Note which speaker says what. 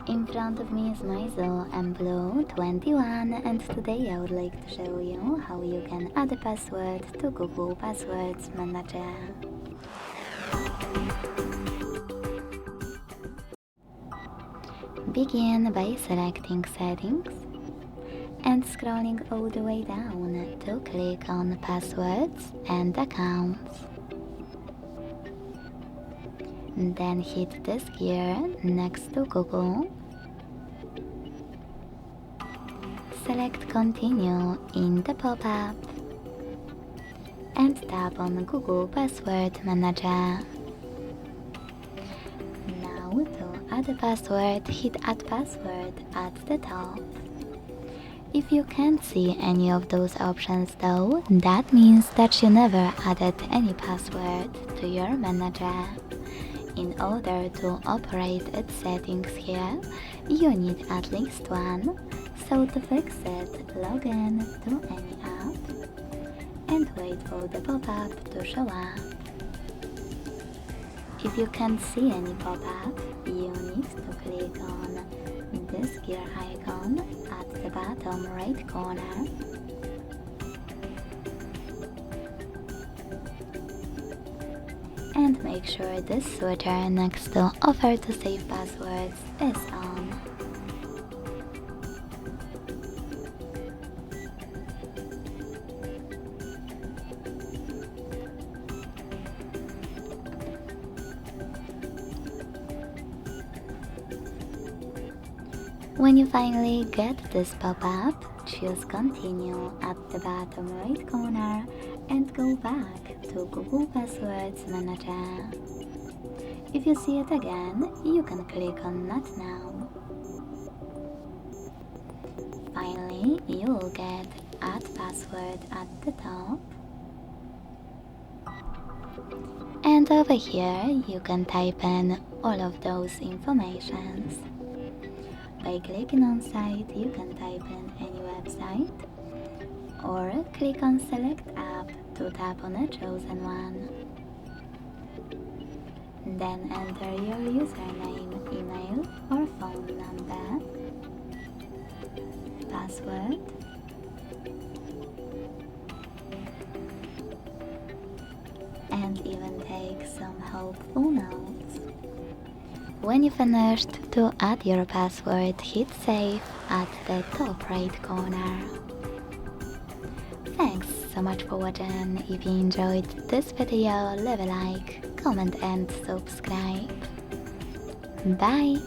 Speaker 1: In front of me is MEIZU mBlu 21, and today I would like to show you how you can add a password to Google Passwords Manager. Begin by selecting Settings and scrolling all the way down to click on Passwords and Accounts. Then hit this gear next to Google. Select Continue in the pop-up and tap on Google Password Manager. Now to add a password, hit Add Password at the top. If you can't see any of those options though, that means that you never added any password to your manager. In order to operate its settings here, you need at least one, so to fix it, log in to any app and wait for the pop-up to show up. If you can't see any pop-up, you need to click on this gear icon at the bottom right corner. And make sure this switcher next to Offer to Save Passwords is on. When you finally get this pop-up, choose Continue at the bottom right corner and go back to Google Passwords Manager. If you see it again, you can click on Not Now. Finally, you will get Add Password at the top. And over here, you can type in all of those informations. By clicking on Site, you can type in any website, or click on Select App to tap on a chosen one. Then enter your username, email or phone number, password, and even take some helpful notes. When you finished to add your password, hit Save at the top right corner. Thanks so much for watching. If you enjoyed this video, leave a like, comment and subscribe. Bye!